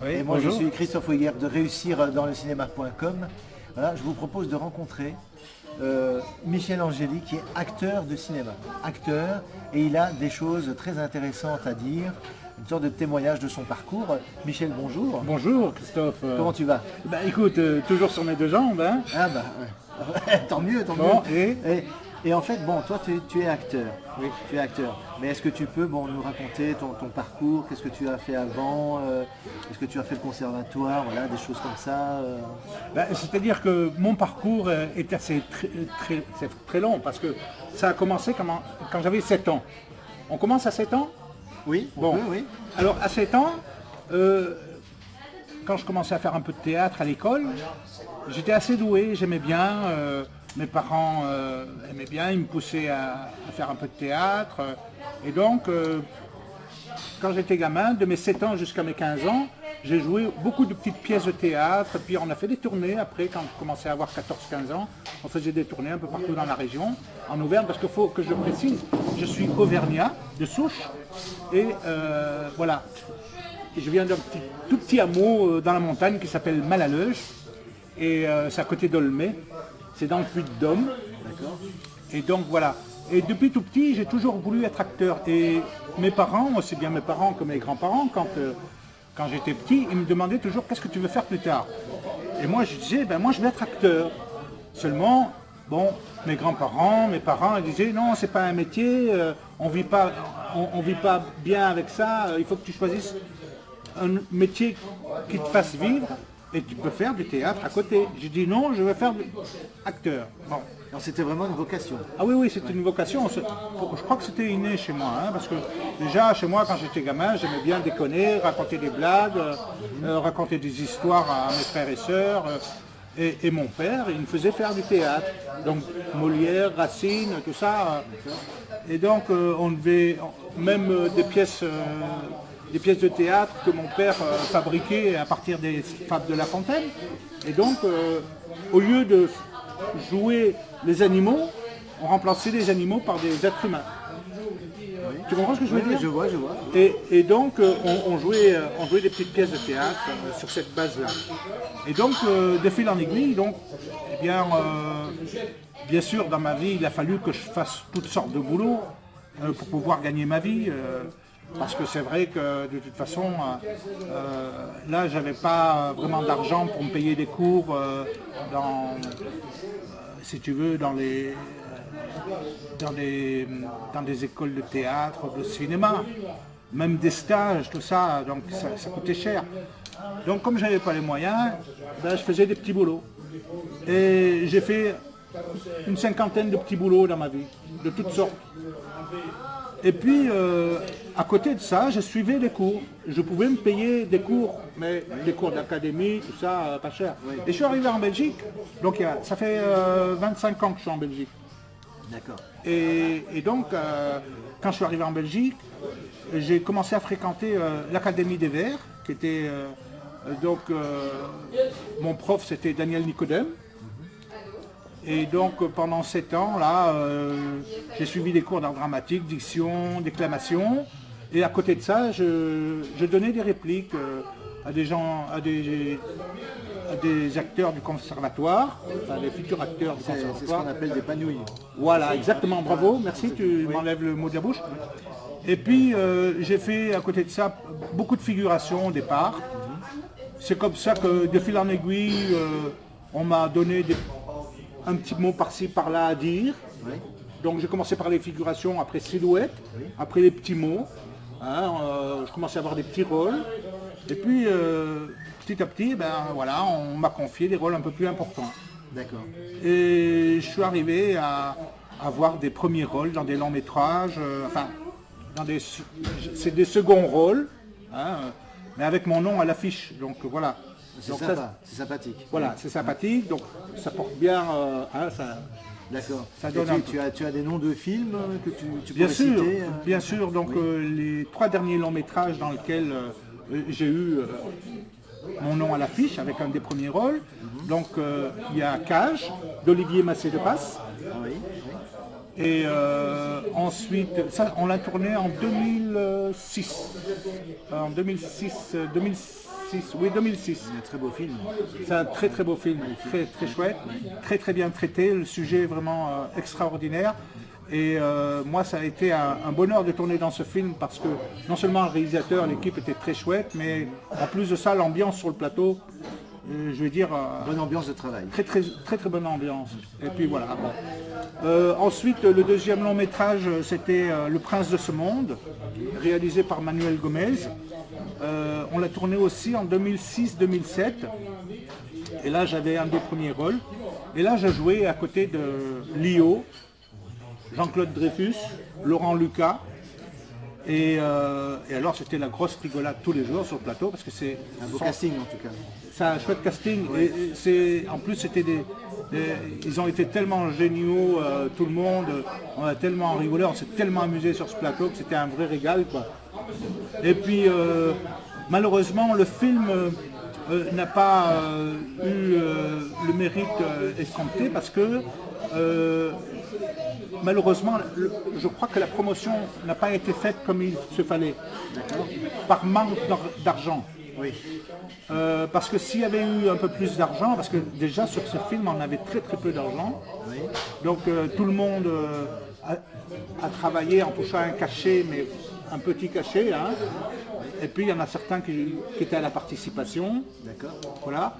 Oui, Et moi, bonjour. je suis Christophe Weyer de réussirdanslecinema.com. Voilà, je vous propose de rencontrer Michel Angeli, qui est acteur de cinéma. Acteur, et il a des choses très intéressantes à dire, une sorte de témoignage de son parcours. Michel, bonjour. Bonjour Christophe. Comment tu vas? Bah écoute, toujours sur mes deux jambes, hein. Ah bah, ouais. Tant mieux, tant Bon, mieux. et Et en fait, bon, toi, tu es acteur. Oui. Tu es acteur. Mais est-ce que tu peux nous raconter ton parcours? Qu'est-ce que tu as fait avant? Est-ce que tu as fait le conservatoire? Voilà, des choses comme ça. c'est-à-dire que mon parcours est assez c'est très long parce que ça a commencé quand j'avais 7 ans. On commence à 7 ans? Oui, on Bon. peut, oui. Alors à 7 ans, quand je commençais à faire un peu de théâtre à l'école, j'étais assez doué, j'aimais bien. Mes parents aimaient bien, ils me poussaient à faire un peu de théâtre. Et donc, quand j'étais gamin, de mes 7 ans jusqu'à mes 15 ans, j'ai joué beaucoup de petites pièces de théâtre. Puis on a fait des tournées après, quand je commençais à avoir 14-15 ans. On faisait des tournées un peu partout dans la région, en Auvergne, parce qu'il faut que je précise, je suis auvergnat de souche. Et voilà. Et je viens d'un tout petit hameau dans la montagne qui s'appelle Malaleuge. Et c'est à côté d'Olmé. C'est dans le Puy-de-Dôme. D'accord. Et donc voilà. Et depuis tout petit, j'ai toujours voulu être acteur. Et mes parents, aussi bien mes parents que mes grands-parents, quand j'étais petit, ils me demandaient toujours qu'est-ce que tu veux faire plus tard. Et moi je disais, ben moi je veux être acteur. Seulement, bon, mes grands-parents, mes parents, ils disaient non, c'est pas un métier, on vit pas, on vit pas bien avec ça, il faut que tu choisisses un métier qui te fasse vivre. Et tu peux faire du théâtre à côté. J'ai dit non, je vais faire acteur. Bon. Alors c'était vraiment une vocation. Ah oui, oui, c'était une vocation. Je crois que c'était inné chez moi, hein, parce que déjà chez moi, quand j'étais gamin, j'aimais bien déconner, raconter des blagues, raconter des histoires à mes frères et sœurs. Et mon père, il me faisait faire du théâtre. Donc Molière, Racine, tout ça. Et donc on devait même des pièces de théâtre que mon père fabriquait à partir des fables de La Fontaine. Et donc, au lieu de jouer les animaux, on remplaçait les animaux par des êtres humains. Oui. Tu comprends ce que je veux Oui, dire? je vois, je vois. Et donc, on jouait des petites pièces de théâtre sur cette base-là. Et donc, de fil en aiguille, donc, eh bien sûr, dans ma vie, il a fallu que je fasse toutes sortes de boulots pour pouvoir gagner ma vie. Parce que c'est vrai que de toute façon, là, j'avais pas vraiment d'argent pour me payer des cours si tu veux, dans des écoles de théâtre, de cinéma, même des stages, tout ça, donc ça coûtait cher. Donc comme j'avais pas les moyens, ben, je faisais des petits boulots. Et j'ai fait une cinquantaine de petits boulots dans ma vie, de toutes sortes. Et puis, à côté de ça, je suivais des cours. Je pouvais me payer des cours, mais des cours d'académie, tout ça, pas cher. Oui. Et je suis arrivé en Belgique, donc ça fait 25 ans que je suis en Belgique. D'accord. Et donc, quand je suis arrivé en Belgique, j'ai commencé à fréquenter l'Académie des Verts, qui était mon prof, c'était Daniel Nicodème. Et donc pendant 7 ans, là, j'ai suivi des cours d'art dramatique, diction, déclamation. Et à côté de ça, je donnais des répliques à des gens, à des acteurs du conservatoire, enfin des futurs acteurs du C'est ce conservatoire. qu'on appelle des panouilles. Voilà, exactement, bravo, merci, tu m'enlèves le mot de la bouche. Et puis j'ai fait à côté de ça beaucoup de figurations au départ. C'est comme ça que de fil en aiguille, on m'a donné un petit mot par-ci, par-là à dire. Oui. Donc j'ai commencé par les figurations, après silhouette, après les petits mots. Hein, je commençais à avoir des petits rôles. Et puis petit à petit, ben, voilà, on m'a confié des rôles un peu plus importants. D'accord. Et je suis arrivé à avoir des premiers rôles dans des longs métrages, enfin, c'est des seconds rôles, hein, mais avec mon nom à l'affiche. Donc voilà. C'est Donc, sympa, c'est sympathique. Voilà, c'est sympathique, donc ça porte bien, hein, ça. D'accord. Ça Et donne un peu. tu as des noms de films que tu Bien pourrais sûr, citer bien sûr. Donc les 3 derniers longs métrages dans lesquels j'ai eu mon nom à l'affiche avec un des premiers rôles. Donc il y a Cage d'Olivier Massé de Passe. Ah oui, oui. Et ensuite, ça, on l'a tourné en 2006. En 2006, 2006. Oui, 2006. C'est un très beau film. C'est un très très beau film, très très chouette, très très bien traité, le sujet est vraiment extraordinaire. Et moi, ça a été un bonheur de tourner dans ce film parce que non seulement le réalisateur, l'équipe était très chouette, mais en plus de ça, l'ambiance sur le plateau, je vais dire... Bonne ambiance de travail. Très très très très bonne ambiance. Et puis voilà. Bon. Ensuite, le deuxième long métrage, c'était Le Prince de ce monde, réalisé par Manuel Gomez. On l'a tourné aussi en 2006-2007. Et là, j'avais un des premiers rôles. Et là, je jouais à côté de Lio, Jean-Claude Dreyfus, Laurent Lucas. Et alors, c'était la grosse rigolade tous les jours sur le plateau parce que c'est Un beau casting en tout cas. c'est un chouette casting. En plus, c'était ils ont été tellement géniaux, tout le monde. On a tellement rigolé, on s'est tellement amusé sur ce plateau que c'était un vrai régal, quoi. Et puis, malheureusement, le film n'a pas eu le mérite escompté parce que malheureusement, je crois que la promotion n'a pas été faite comme il se fallait, par manque d'argent. Oui. Parce que s'il y avait eu un peu plus d'argent, parce que déjà sur ce film on avait très très peu d'argent, Oui. donc tout le monde a travaillé en touchant un cachet, mais un petit cachet, hein. Et puis il y en a certains qui étaient à la participation. D'accord. Voilà.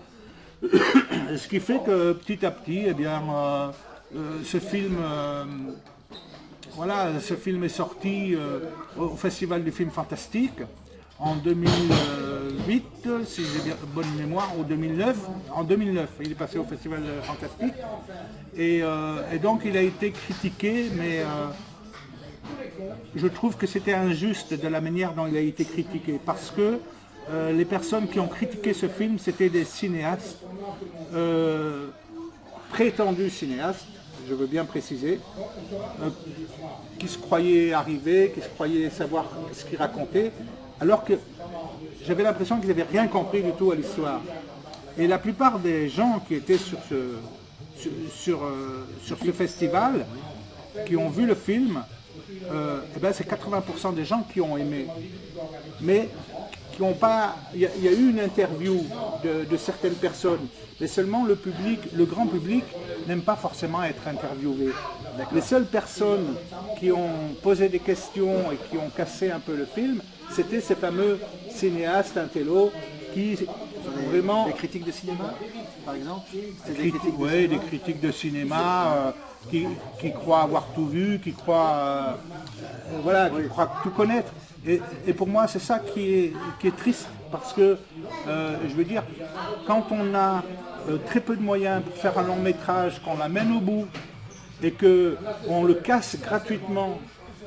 Ce qui fait que petit à petit, eh bien, ce film, voilà, ce film est sorti au Festival du film fantastique en 2008, si j'ai bien bonne mémoire, ou 2009. En 2009, il est passé au Festival fantastique. Et donc il a été critiqué, mais je trouve que c'était injuste de la manière dont il a été critiqué, parce que les personnes qui ont critiqué ce film, c'était des cinéastes, prétendus cinéastes, je veux bien préciser, qui se croyaient arrivés, qui se croyaient savoir ce qu'ils racontaient, alors que j'avais l'impression qu'ils n'avaient rien compris du tout à l'histoire. Et la plupart des gens qui étaient sur ce festival, qui ont vu le film, eh ben c'est 80% des gens qui ont aimé. Mais qui n'ont pas... Il y a eu une interview de certaines personnes, mais seulement le public, le grand public, n'aime pas forcément être interviewé. Les seules personnes qui ont posé des questions et qui ont cassé un peu le film, c'était ces fameux cinéastes intello qui vraiment... Des critiques de cinéma, par exemple. Oui, des critiques de cinéma qui croient avoir tout vu, qui croient, voilà, qui croient tout connaître. Et pour moi, c'est ça qui est triste, parce que, je veux dire, quand on a très peu de moyens pour faire un long métrage, qu'on l'amène au bout, et qu'on le casse gratuitement,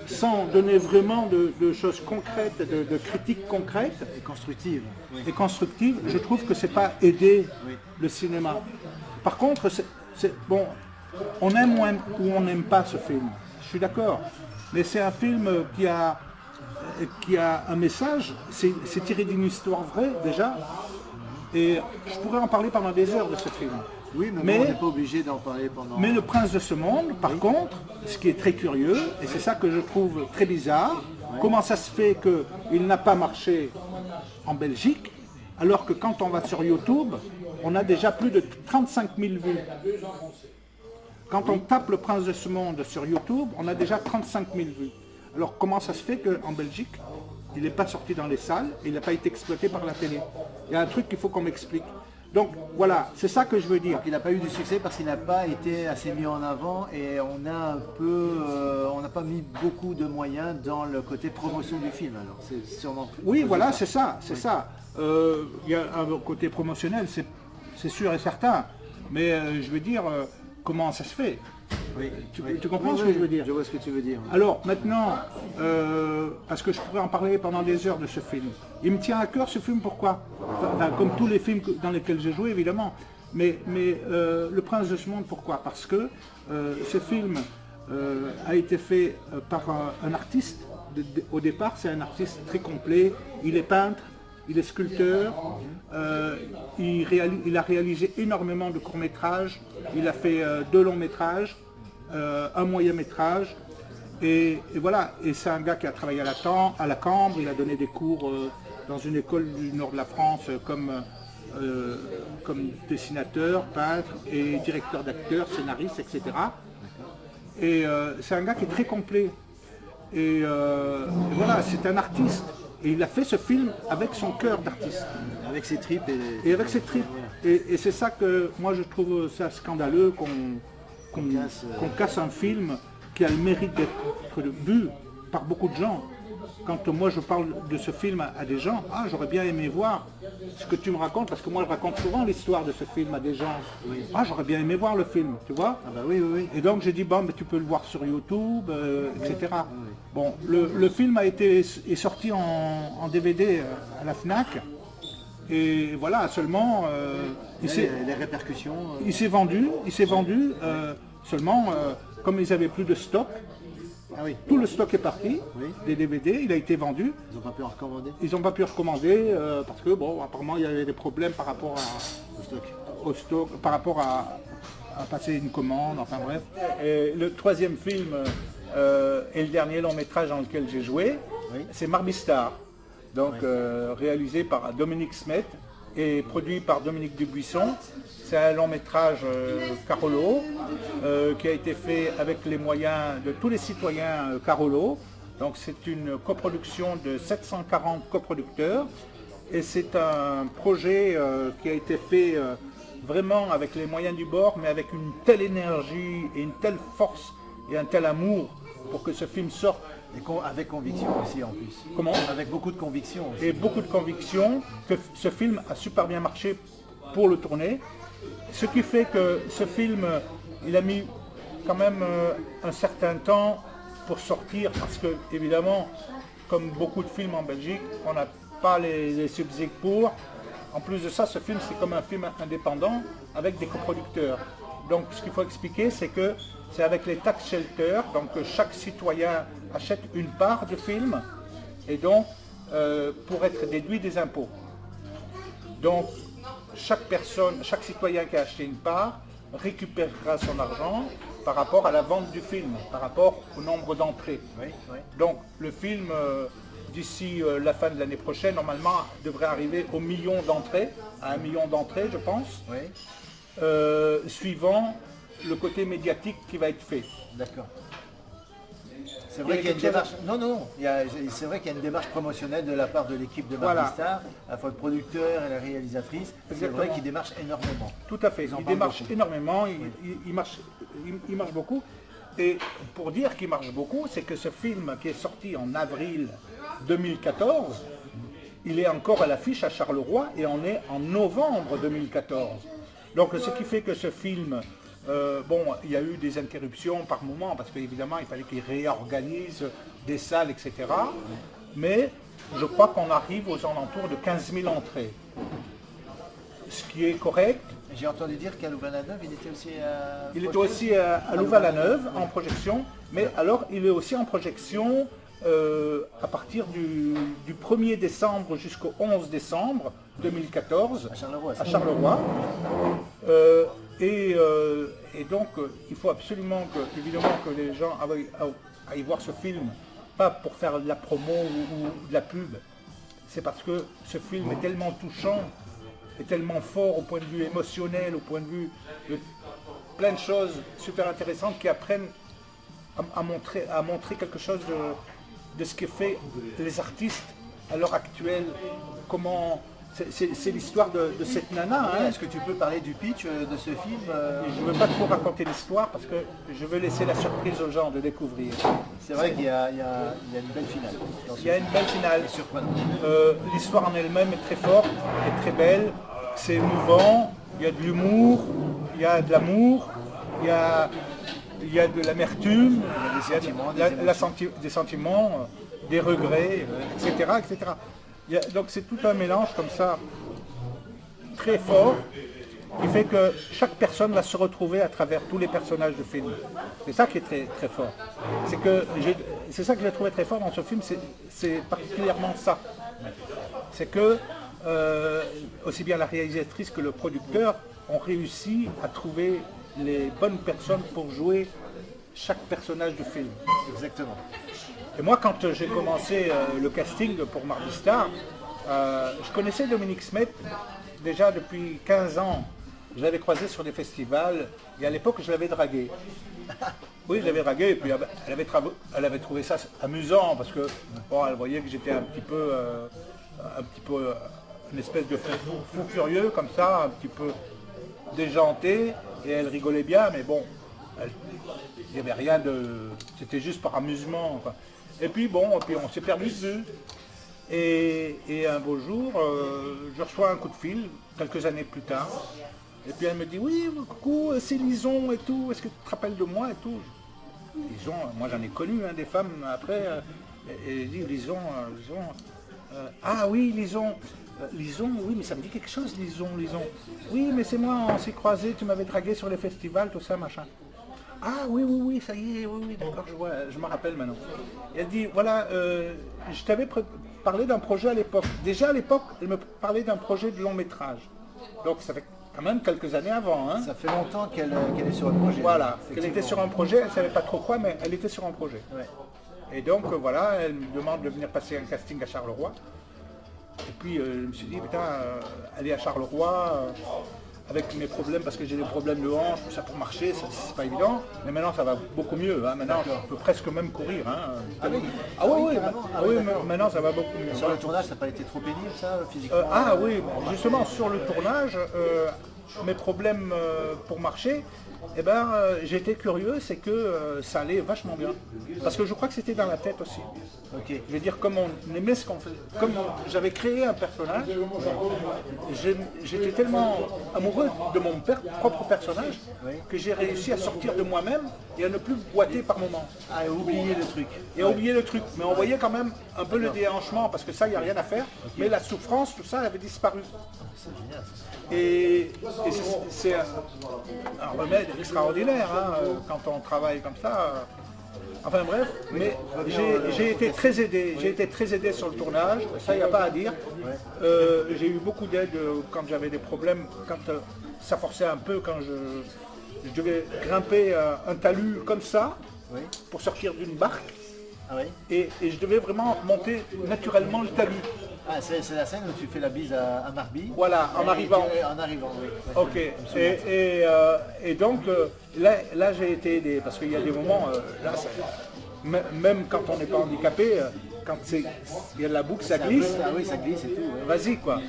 sans donner vraiment de choses concrètes, de critiques concrètes Et constructives. Oui. et constructives, je trouve que c'est pas aider le cinéma. Par contre, bon, on aime ou on n'aime pas ce film, je suis d'accord, mais c'est un film qui a un message, c'est tiré d'une histoire vraie déjà, et je pourrais en parler pendant des heures de ce film. Oui, mais on n'est pas obligé d'en parler pendant... Mais Le Prince de ce monde, par contre, ce qui est très curieux, et c'est ça que je trouve très bizarre, comment ça se fait qu'il n'a pas marché en Belgique, alors que quand on va sur YouTube, on a déjà plus de 35 000 vues. Quand on tape Le Prince de ce monde sur YouTube, on a déjà 35 000 vues. Alors comment ça se fait qu'en Belgique, il n'est pas sorti dans les salles, il n'a pas été exploité par la télé? Il y a un truc qu'il faut qu'on m'explique. Donc voilà, c'est ça que je veux dire. Donc il n'a pas eu du succès parce qu'il n'a pas été assez mis en avant et on a un peu, on n'a pas mis beaucoup de moyens dans le côté promotion du film. Alors c'est sûrement. Oui, voilà, c'est ça, c'est ça. Il y a un côté promotionnel, c'est sûr et certain. Mais je veux dire, comment ça se fait? Oui. Tu comprends ce que je veux dire? Je vois ce que tu veux dire. Alors maintenant, parce que je pourrais en parler pendant des heures de ce film. Il me tient à cœur ce film, pourquoi? Enfin, comme tous les films dans lesquels j'ai joué évidemment. Mais Le Prince de ce monde, pourquoi? Parce que ce film a été fait par un artiste. Au départ, c'est un artiste très complet. Il est peintre, il est sculpteur, il a réalisé énormément de courts-métrages, il a fait 2 longs-métrages, un moyen-métrage, et voilà, et c'est un gars qui a travaillé à la Cambre, il a donné des cours dans une école du nord de la France comme dessinateur, peintre et directeur d'acteurs, scénariste, etc. Et c'est un gars qui est très complet. Et voilà, c'est un artiste. Et il a fait ce film avec son cœur d'artiste. Avec ses tripes Et avec ses tripes. Et c'est ça que moi je trouve ça scandaleux qu'on casse un film qui a le mérite d'être vu par beaucoup de gens. Quand moi je parle de ce film à des gens, ah j'aurais bien aimé voir ce que tu me racontes, parce que moi je raconte souvent l'histoire de ce film à des gens. Oui. Ah j'aurais bien aimé voir le film, tu vois. Ah bah oui, oui, oui. Et donc j'ai dit bon mais tu peux le voir sur YouTube, etc. Bon, le film est sorti en DVD à la Fnac. Et voilà, seulement Les répercussions. il s'est vendu, seulement comme ils n'avaient plus de stock, Ah oui, tout le stock est parti, Oui. des DVD, il a été vendu. ils n'ont pas pu en recommander Ils n'ont pas pu recommander parce que bon, apparemment il y avait des problèmes par rapport au stock. au stock, par rapport à passer une commande, enfin bref. Et le troisième film et le dernier long métrage dans lequel j'ai joué, Oui. c'est Marbistar, donc réalisé par Dominique Smet et produit par Dominique Dubuisson. C'est un long métrage Carolo qui a été fait avec les moyens de tous les citoyens Carolo. Donc c'est une coproduction de 740 coproducteurs et c'est un projet qui a été fait vraiment avec les moyens du bord, mais avec une telle énergie et une telle force et un tel amour pour que ce film sorte. Et avec conviction aussi en plus. Comment ? Avec beaucoup de conviction aussi. Et beaucoup de conviction que ce film a super bien marché pour le tourner. Ce qui fait que ce film, il a mis quand même un certain temps pour sortir, parce que évidemment, comme beaucoup de films en Belgique, on n'a pas les subsides pour. En plus de ça, ce film, c'est comme un film indépendant avec des coproducteurs. Donc ce qu'il faut expliquer, c'est que c'est avec les tax shelters, donc chaque citoyen achète une part de film, et donc pour être déduit des impôts. Donc chaque personne, chaque citoyen qui a acheté une part récupérera son argent par rapport à la vente du film, par rapport au nombre d'entrées. Oui, oui. Donc le film, d'ici la fin de l'année prochaine, normalement, devrait arriver au million d'entrées, à 1 million d'entrées, je pense, Oui, suivant le côté médiatique qui va être fait. d'accord. C'est vrai qu'il y a une démarche. Non, non, c'est vrai qu'il y a une démarche promotionnelle de la part de l'équipe de Voilà. Marbistar, à la fois le producteur et la réalisatrice. C'est Exactement. vrai qu'ils démarchent énormément. Tout à fait, Ils en il parlent démarche beaucoup. énormément, il marche beaucoup. Et pour dire qu'il marche beaucoup, c'est que ce film qui est sorti en avril 2014, il est encore à l'affiche à Charleroi et on est en novembre 2014. Donc ce qui fait que ce film, bon, il y a eu des interruptions par moment, parce qu'évidemment il fallait qu'il réorganise des salles, etc. Mais je crois qu'on arrive aux alentours de 15 000 entrées. Ce qui est correct. J'ai entendu dire qu'à Louvain-la-Neuve, il était aussi à... Il était aussi à Louvain-la-Neuve en projection, mais alors il est aussi en projection à partir du 1er décembre jusqu'au 11 décembre 2014 À Charleroi. à Charleroi. Et donc il faut absolument évidemment que les gens aillent voir ce film, pas pour faire de la promo ou de la pub, c'est parce que ce film est tellement touchant, est tellement fort au point de vue émotionnel, au point de vue de plein de choses super intéressantes qui apprennent à montrer quelque chose de ce que fait les artistes à l'heure actuelle. Comment c'est l'histoire de cette nana. Hein. Est-ce que tu peux parler du pitch de ce film Je ne veux pas trop raconter l'histoire parce que je veux laisser la surprise aux gens de découvrir. C'est vrai qu'il y a une belle finale. dans ce Il y a une belle finale. film. Surprenant. L'histoire en elle-même est très forte, est très belle, c'est émouvant, il y a de l'humour, il y a de l'amour, il y a de l'amertume, Il y a des sentiments, des sentiments, des regrets, etc. etc. Donc c'est tout un mélange comme ça, très fort, qui fait que chaque personne va se retrouver à travers tous les personnages du film. C'est ça qui est très, très fort. C'est ça que j'ai trouvé très fort dans ce film, c'est particulièrement ça. C'est que aussi bien la réalisatrice que le producteur ont réussi à trouver les bonnes personnes pour jouer chaque personnage du film. Exactement. Et moi, quand j'ai commencé le casting pour Marbistar, Je connaissais Dominique Smet déjà depuis 15 ans. Je l'avais croisé sur des festivals et à l'époque je l'avais dragué. Oui, je l'avais dragué et puis elle avait trouvé ça amusant parce que bon, elle voyait que j'étais un petit peu une espèce de fou furieux comme ça, un petit peu déjanté et elle rigolait bien, mais bon, il n'y avait rien de... C'était juste par amusement. Enfin. Et puis bon, on s'est perdu de vue. Et un beau jour, je reçois un coup de fil, quelques années plus tard. Et puis elle me dit, oui, coucou, c'est Lison et tout, est-ce que tu te rappelles de moi et tout. Lison, moi j'en ai connu des femmes après. Et elle dit, Lison, ah oui, Lison. Lison, oui, mais ça me dit quelque chose, Lison. Oui, mais c'est moi, on s'est croisés, tu m'avais dragué sur les festivals, tout ça, machin. Ah oui, ça y est, oui, d'accord, je me rappelle maintenant. Et elle dit, voilà, je t'avais parlé d'un projet à l'époque. Déjà à l'époque, elle me parlait d'un projet de long métrage. Donc ça fait quand même quelques années avant. Hein. Ça fait longtemps qu'elle est sur un projet. Voilà, qu'elle était sur un projet, elle ne savait pas trop quoi, mais elle était sur un projet. Ouais. Et donc voilà, elle me demande de venir passer un casting à Charleroi. Et puis je me suis dit, putain, aller à Charleroi, avec mes problèmes, parce que j'ai des problèmes de hanche, tout ça pour marcher, c'est pas évident. Mais maintenant ça va beaucoup mieux, hein. Maintenant je peux presque même courir. Hein. Oui, maintenant ça va beaucoup mieux. Sur le tournage, ça n'a pas été trop pénible ça, physiquement ah oui, justement sur le tournage, mes problèmes pour marcher, eh ben, j'ai été curieux, c'est que ça allait vachement bien. Parce que je crois que c'était dans la tête aussi. Okay. Je veux dire, comme on aimait ce qu'on faisait, comme j'avais créé un personnage, j'étais tellement amoureux de mon propre personnage que j'ai réussi à sortir de moi-même et à ne plus boiter par moments. Ah, et oublier le truc. Et à oublier le truc. Mais on voyait quand même un peu le déhanchement, parce que ça, il n'y a rien à faire. Mais la souffrance, tout ça, avait disparu. C'est génial ça. Et c'est un remède extraordinaire hein, quand on travaille comme ça. Enfin bref, mais j'ai été très aidé sur le tournage, ça il n'y a pas à dire. J'ai eu beaucoup d'aide quand j'avais des problèmes, quand ça forçait un peu, quand je devais grimper un talus comme ça pour sortir d'une barque. Ah oui. Et je devais vraiment monter naturellement le talus. Ah, c'est la scène où tu fais la bise à Marby. Voilà, en arrivant. En arrivant, oui. Ok, et donc là j'ai été aidé, parce qu'il y a des moments, là, même quand on n'est pas handicapé, quand il y a de la boucle, ça glisse. Ah oui, ça glisse et tout. Ouais. Vas-y quoi. Ouais.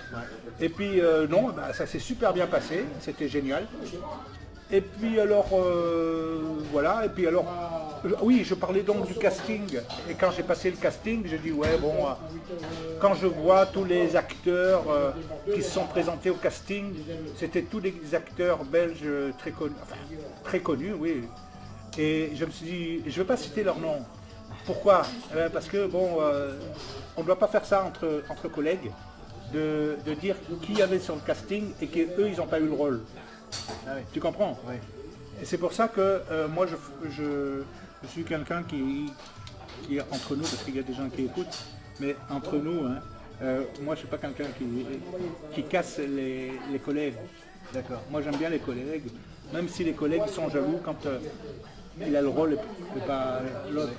Et puis non, bah, ça s'est super bien passé, c'était génial. Et puis alors, voilà, et puis alors, oui, je parlais donc du casting, et quand j'ai passé le casting, j'ai dit, ouais, bon, quand je vois tous les acteurs qui se sont présentés au casting, c'était tous des acteurs belges très connus, oui, et je me suis dit, je ne vais pas citer leur nom. Pourquoi? Parce que, bon, on ne doit pas faire ça entre collègues, de dire qui y avait sur le casting, et qu'eux, ils n'ont pas eu le rôle. Ah oui. Tu comprends? Oui. Et c'est pour ça que moi je suis quelqu'un qui est entre nous, parce qu'il y a des gens qui écoutent, mais entre nous, hein, moi je ne suis pas quelqu'un qui casse les collègues. D'accord. Moi j'aime bien les collègues, même si les collègues sont jaloux quand il a le rôle et pas l'autre.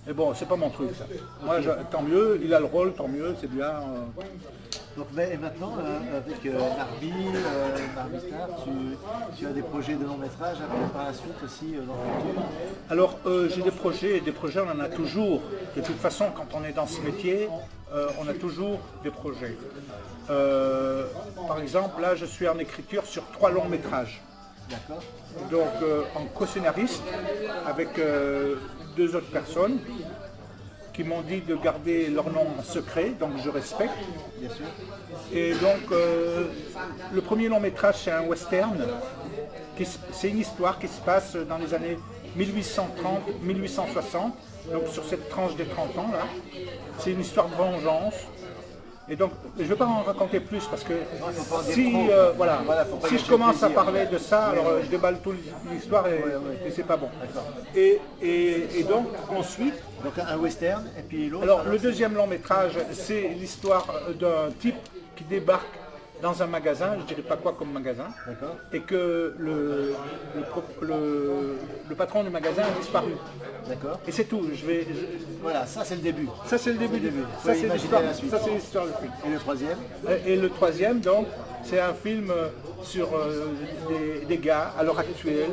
Mais bon, c'est pas mon truc ça. Moi tant mieux, il a le rôle, tant mieux, c'est bien. Donc, et maintenant, avec Narby, Star, tu as des projets de long métrage par la suite aussi dans le futur? Alors, j'ai des projets on en a toujours. De toute façon, quand on est dans ce métier, on a toujours des projets. Par exemple, là, je suis en écriture sur 3 longs métrages. D'accord. Donc, en co-scénariste, avec 2 autres personnes qui m'ont dit de garder leur nom secret, donc je respecte. Bien sûr. Et donc, le premier long métrage, c'est un western. C'est une histoire qui se passe dans les années 1830-1860, donc sur cette tranche des 30 ans là. C'est une histoire de vengeance. Et donc, je ne vais pas en raconter plus parce que si je commence à parler de ça, alors je déballe toute l'histoire et c'est pas bon. Et donc, ensuite... Donc un western, et puis l'autre... Alors, le deuxième long métrage, c'est l'histoire d'un type qui débarque dans un magasin, je ne dirais pas quoi comme magasin, D'accord. et que le patron du magasin a disparu. D'accord. Et c'est tout. Voilà, ça c'est le début. Ça c'est le début du film. Ça c'est l'histoire. Ça c'est l'histoire du film. Et le troisième? Et le troisième, donc, c'est un film sur des gars à l'heure actuelle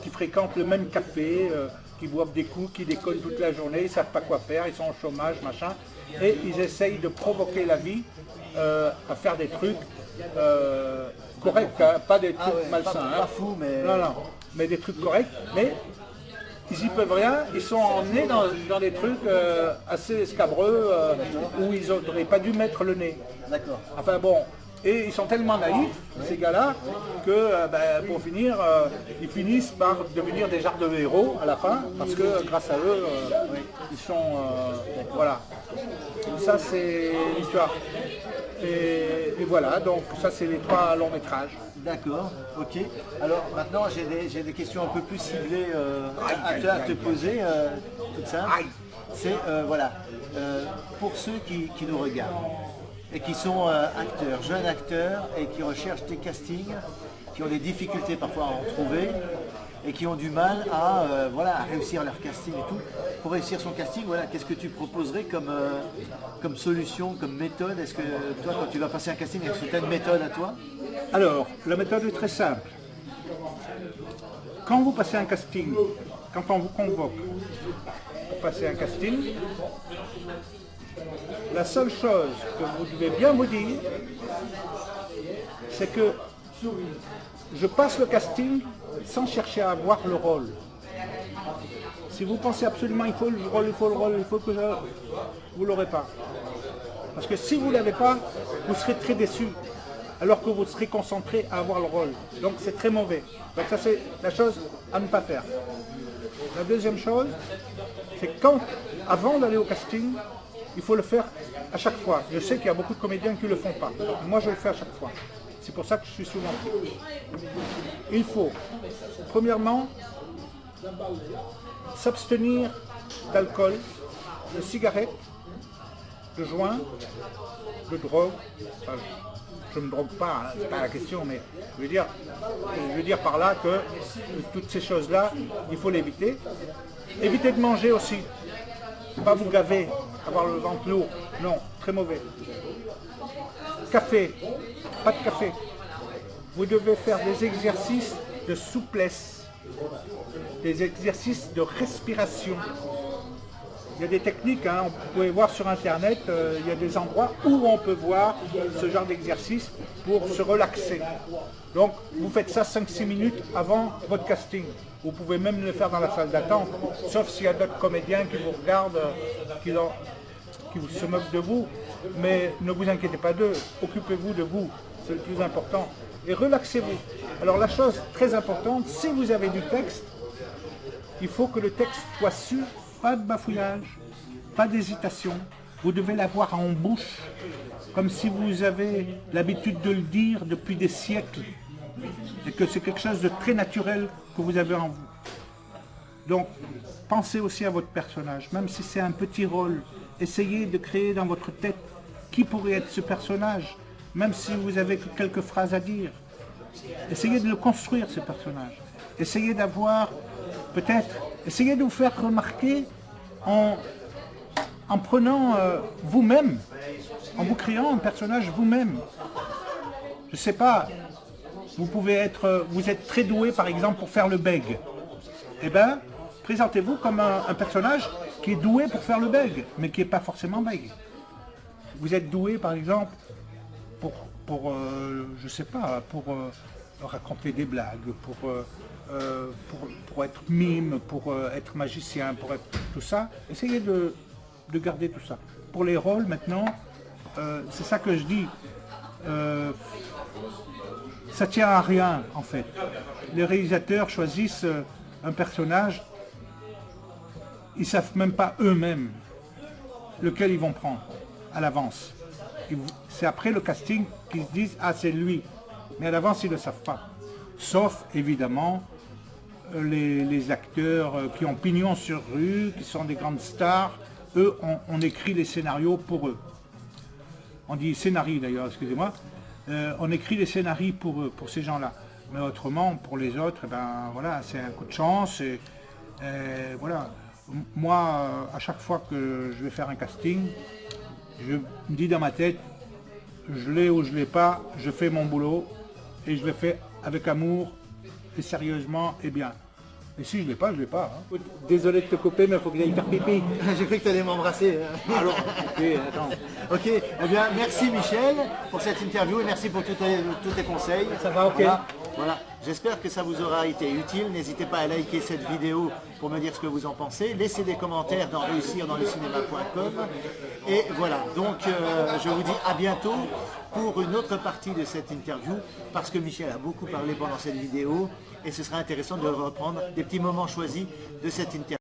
qui fréquentent le même café, qui boivent des coups, qui déconnent toute la journée, ils ne savent pas quoi faire, ils sont au chômage, machin, et ils essayent de provoquer la vie à faire des trucs corrects, hein, pas des trucs malsains. Pas fou, mais... Non, mais des trucs corrects, mais ils y peuvent rien, ils sont emmenés dans des trucs assez escabreux où ils n'auraient pas dû mettre le nez. D'accord. Enfin bon, et ils sont tellement naïfs, ces gars-là, que pour finir, ils finissent par devenir des genres de héros à la fin, parce que grâce à eux, ils sont... voilà. Ça c'est l'histoire. Et voilà, donc ça c'est les 3 longs métrages. D'accord, ok. Alors maintenant j'ai des questions un peu plus ciblées à te poser, tout ça. C'est voilà, pour ceux qui nous regardent et qui sont acteurs, jeunes acteurs et qui recherchent des castings, qui ont des difficultés parfois à en trouver et qui ont du mal à, voilà, à réussir leur casting et tout. Pour réussir son casting, voilà, qu'est-ce que tu proposerais comme solution, comme méthode? Est-ce que toi, quand tu vas passer un casting, est-ce que tu as une méthode à toi? Alors, la méthode est très simple. Quand vous passez un casting, quand on vous convoque pour passer un casting, la seule chose que vous devez bien vous dire, c'est que je passe le casting sans chercher à avoir le rôle. Si vous pensez absolument il faut le rôle, il faut que vous ne l'aurez pas. Parce que si vous ne l'avez pas, vous serez très déçu, alors que vous serez concentré à avoir le rôle. Donc c'est très mauvais. Donc ça c'est la chose à ne pas faire. La deuxième chose, c'est avant d'aller au casting, il faut le faire à chaque fois. Je sais qu'il y a beaucoup de comédiens qui ne le font pas. Moi je le fais à chaque fois. C'est pour ça que je suis souvent pris. Il faut, premièrement, s'abstenir d'alcool, de cigarettes, de joints, de drogue. Enfin, je ne me drogue pas, hein, c'est pas la question, mais je veux dire par là que toutes ces choses-là, il faut l'éviter. Évitez de manger aussi. Pas vous gaver, avoir le ventre lourd. Non, très mauvais. Café, pas de café. Vous devez faire des exercices de souplesse, des exercices de respiration. Il y a des techniques, hein, vous pouvez voir sur internet, il y a des endroits où on peut voir ce genre d'exercice pour se relaxer. Donc vous faites ça 5-6 minutes avant votre casting. Vous pouvez même le faire dans la salle d'attente, sauf s'il y a d'autres comédiens qui vous regardent, qui se moquent de vous. Mais ne vous inquiétez pas d'eux, occupez-vous de vous, c'est le plus important. Et relaxez-vous. Alors la chose très importante, si vous avez du texte, il faut que le texte soit sûr. Pas de bafouillage, pas d'hésitation. Vous devez l'avoir en bouche, comme si vous avez l'habitude de le dire depuis des siècles. Et que c'est quelque chose de très naturel que vous avez en vous. Donc, pensez aussi à votre personnage, même si c'est un petit rôle. Essayez de créer dans votre tête qui pourrait être ce personnage, même si vous avez que quelques phrases à dire. Essayez de le construire, ce personnage. Essayez d'avoir, peut-être, essayez de vous faire remarquer en prenant vous-même, en vous créant un personnage vous-même. Je ne sais pas, vous êtes très doué par exemple pour faire le bègue. Eh bien, présentez-vous comme un personnage qui est doué pour faire le bègue, mais qui n'est pas forcément bègue. Vous êtes doué par exemple je ne sais pas, pour raconter des blagues, pour être mime, pour être magicien, pour être tout ça. Essayez de garder tout ça. Pour les rôles maintenant, c'est ça que je dis, ça tient à rien en fait. Les réalisateurs choisissent un personnage, ils ne savent même pas eux-mêmes lequel ils vont prendre à l'avance. C'est après le casting qu'ils se disent « Ah, c'est lui ». Mais à l'avance, ils ne le savent pas. Sauf, évidemment, les acteurs qui ont pignon sur rue, qui sont des grandes stars. Eux, on écrit les scénarios pour eux. on dit scénarii d'ailleurs, excusez-moi, on écrit des scénarios pour ces gens-là. Mais autrement, pour les autres, eh ben, voilà, c'est un coup de chance. Et voilà. Moi, à chaque fois que je vais faire un casting, je me dis dans ma tête, je l'ai ou je l'ai pas, je fais mon boulot et je le fais avec amour et sérieusement et bien. Et si je l'ai pas, je l'ai pas. Hein. Désolé de te couper, mais il faut que j'aille faire pipi. J'ai cru que tu allais m'embrasser. Alors, attends. Ok, eh bien merci Michel pour cette interview et merci pour tous tes conseils. Ça va, ok. Voilà. J'espère que ça vous aura été utile. N'hésitez pas à liker cette vidéo pour me dire ce que vous en pensez. Laissez des commentaires dans réussirdanslecinema.com. Et voilà, donc je vous dis à bientôt pour une autre partie de cette interview parce que Michel a beaucoup parlé pendant cette vidéo et ce sera intéressant de reprendre des petits moments choisis de cette interview.